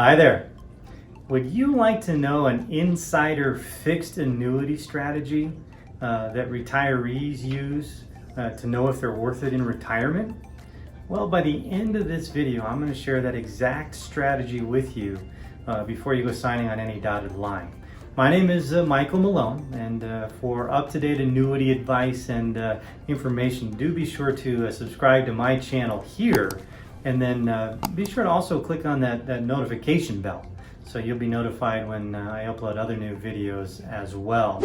Hi there. Would you like to know an insider fixed annuity strategy that retirees use to know if they're worth it in retirement? Well, by the end of this video, I'm going to share that exact strategy with you before you go signing on any dotted line. My name is Michael Malone, and for up-to-date annuity advice and information, do be sure to subscribe to my channel here, and then be sure to also click on that notification bell so you'll be notified when I upload other new videos as well.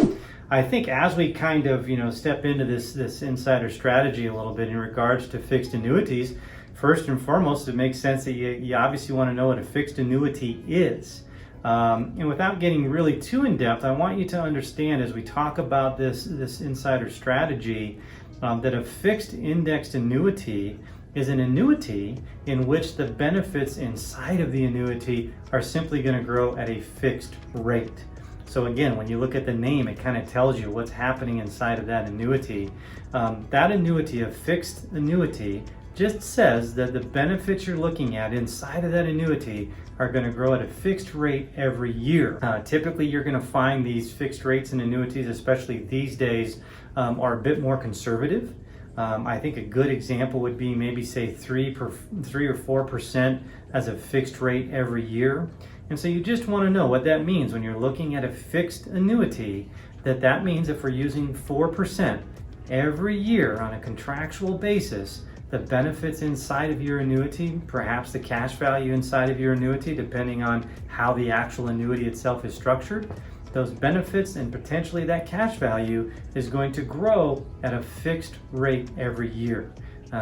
I think as we kind of step into this insider strategy a little bit in regards to fixed annuities, first and foremost, it makes sense that you obviously want to know what a fixed annuity is. And without getting really too in-depth, I want you to understand as we talk about this insider strategy that a fixed indexed annuity is an annuity in which the benefits inside of the annuity are simply going to grow at a fixed rate. So again, when you look at the name, it kind of tells you what's happening inside of that annuity. That annuity, a fixed annuity, just says that the benefits you're looking at inside of that annuity are going to grow at a fixed rate every year. Typically, you're going to find these fixed rates in annuities, especially these days, are a bit more conservative. I think a good example would be maybe say 3 or 4% as a fixed rate every year. And so you just want to know what that means when you're looking at a fixed annuity, that means if we're using 4% every year on a contractual basis, the benefits inside of your annuity, perhaps the cash value inside of your annuity, depending on how the actual annuity itself is structured, those benefits and potentially that cash value is going to grow at a fixed rate every year.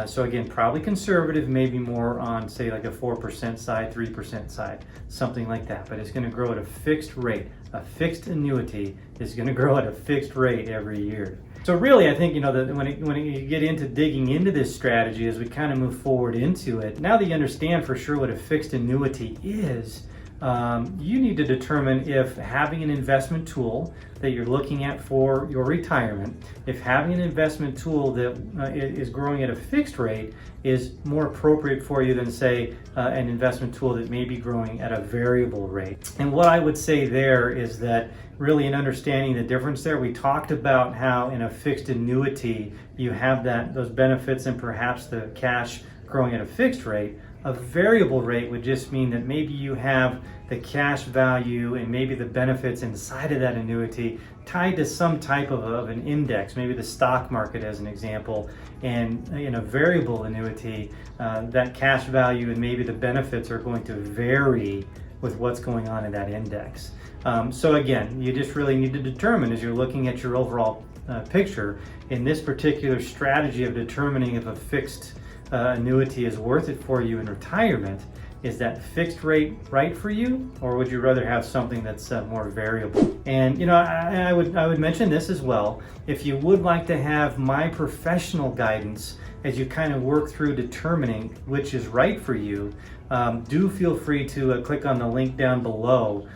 So again, probably conservative, maybe more on say like a 4% side, 3% side, something like that, but it's going to grow at a fixed rate. A fixed annuity is going to grow at a fixed rate every year. So really, I think, that when you get into digging into this strategy, as we kind of move forward into it, now that you understand for sure what a fixed annuity is, you need to determine if having an investment tool that you're looking at for your retirement, if having an investment tool that is growing at a fixed rate is more appropriate for you than say an investment tool that may be growing at a variable rate. And what I would say there is that really in understanding the difference there, we talked about how in a fixed annuity you have those benefits and perhaps the cash growing at a fixed rate. A variable rate would just mean that maybe you have the cash value and maybe the benefits inside of that annuity tied to some type of an index, maybe the stock market as an example. And in a variable annuity, that cash value and maybe the benefits are going to vary with what's going on in that index. So again, you just really need to determine as you're looking at your overall picture in this particular strategy of determining if a fixed annuity is worth it for you in retirement. Is that fixed rate right for you, or would you rather have something that's more variable? And I would mention this as well. If you would like to have my professional guidance as you kind of work through determining which is right for you, do feel free to click on the link down below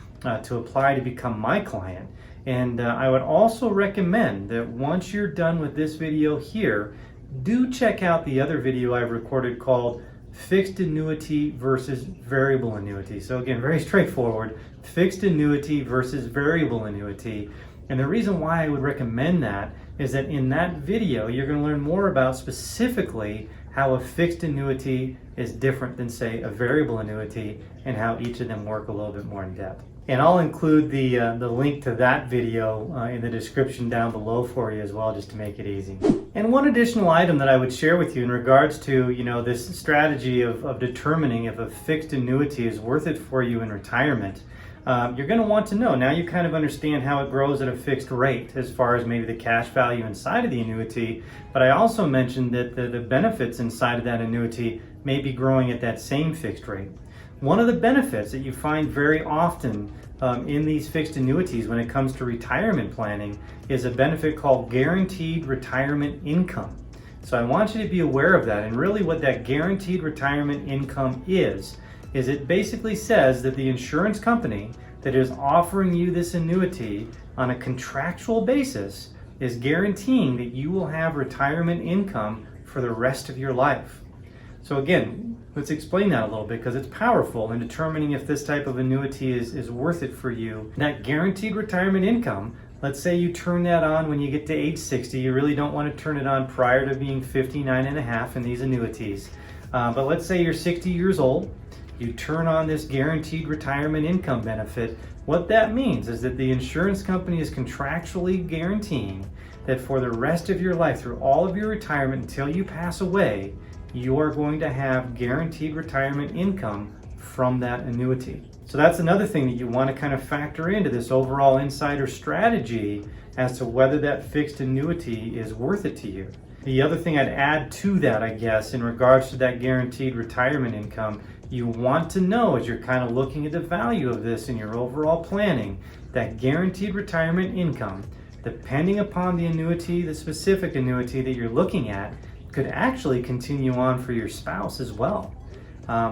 to apply to become my client. And I would also recommend that once you're done with this video here, do check out the other video I've recorded called Fixed Annuity versus Variable Annuity. So again, very straightforward, fixed annuity versus variable annuity. And the reason why I would recommend that is that in that video, you're going to learn more about specifically how a fixed annuity is different than say a variable annuity and how each of them work a little bit more in depth. And I'll include the link to that video in the description down below for you as well, just to make it easy. And one additional item that I would share with you in regards to this strategy of determining if a fixed annuity is worth it for you in retirement, you're going to want to know, now you kind of understand how it grows at a fixed rate as far as maybe the cash value inside of the annuity, but I also mentioned that the benefits inside of that annuity may be growing at that same fixed rate. One of the benefits that you find very often in these fixed annuities when it comes to retirement planning is a benefit called guaranteed retirement income. So I want you to be aware of that, and really what that guaranteed retirement income is it basically says that the insurance company that is offering you this annuity on a contractual basis is guaranteeing that you will have retirement income for the rest of your life. So again, Let's explain that a little bit because it's powerful in determining if this type of annuity is worth it for you. That guaranteed retirement income, let's say you turn that on when you get to age 60. You really don't want to turn it on prior to being 59 and a half in these annuities. But let's say you're 60 years old. You turn on this guaranteed retirement income benefit. What that means is that the insurance company is contractually guaranteeing that for the rest of your life, through all of your retirement until you pass away, you are going to have guaranteed retirement income from that annuity. So that's another thing that you want to kind of factor into this overall insider strategy as to whether that fixed annuity is worth it to you. The other thing I'd add to that, I guess, in regards to that guaranteed retirement income, you want to know as you're kind of looking at the value of this in your overall planning, that guaranteed retirement income, depending upon the annuity, the specific annuity that you're looking at, could actually continue on for your spouse as well.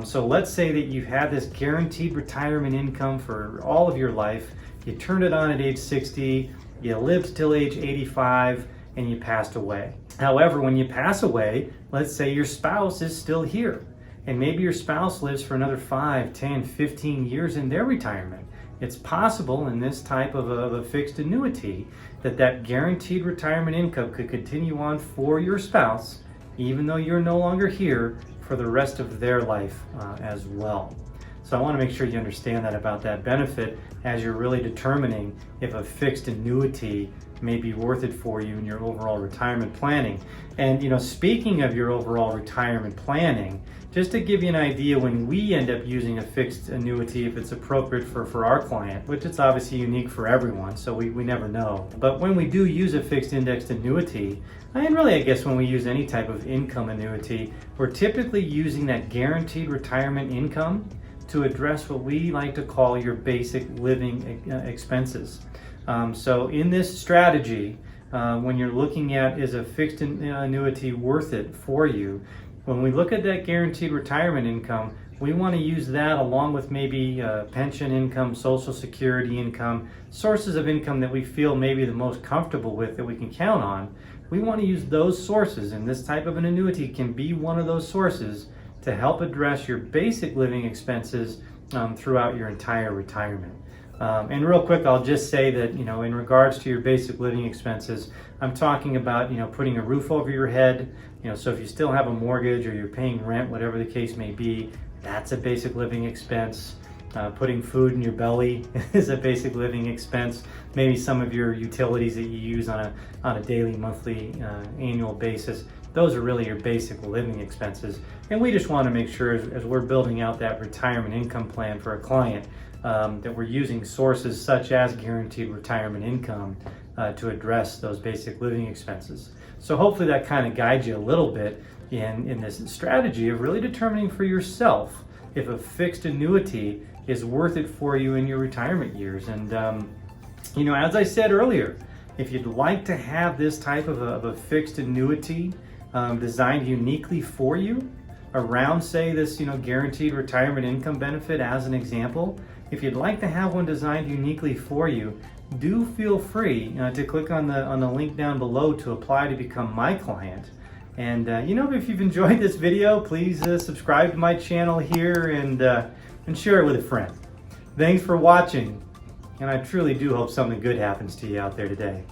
So let's say that you've had this guaranteed retirement income for all of your life, you turned it on at age 60, you lived till age 85, and you passed away. However, when you pass away, let's say your spouse is still here, and maybe your spouse lives for another 5, 10, 15 years in their retirement. It's possible in this type of a fixed annuity that guaranteed retirement income could continue on for your spouse, even though you're no longer here, for the rest of their life as well. So I want to make sure you understand that about that benefit as you're really determining if a fixed annuity may be worth it for you in your overall retirement planning. And speaking of your overall retirement planning, just to give you an idea, when we end up using a fixed annuity, if it's appropriate for our client, which it's obviously unique for everyone, so we never know. But when we do use a fixed indexed annuity, and really I guess when we use any type of income annuity, we're typically using that guaranteed retirement income to address what we like to call your basic living expenses. So in this strategy, when you're looking at is a fixed annuity worth it for you, when we look at that guaranteed retirement income, we want to use that along with maybe pension income, Social Security income, sources of income that we feel maybe the most comfortable with that we can count on. We want to use those sources, and this type of an annuity can be one of those sources to help address your basic living expenses throughout your entire retirement. And real quick, I'll just say that, in regards to your basic living expenses, I'm talking about, putting a roof over your head, so if you still have a mortgage or you're paying rent, whatever the case may be, that's a basic living expense. Putting food in your belly is a basic living expense. Maybe some of your utilities that you use on a daily, monthly, annual basis. Those are really your basic living expenses. And we just want to make sure as we're building out that retirement income plan for a client, that we're using sources such as guaranteed retirement income to address those basic living expenses. So hopefully that kind of guides you a little bit in this strategy of really determining for yourself if a fixed annuity is worth it for you in your retirement years. And as I said earlier, if you'd like to have this type of a fixed annuity designed uniquely for you around, say, this guaranteed retirement income benefit as an example, if you'd like to have one designed uniquely for you, do feel free to click on the link down below to apply to become my client. And if you've enjoyed this video, please subscribe to my channel here and share it with a friend. Thanks for watching, and I truly do hope something good happens to you out there today.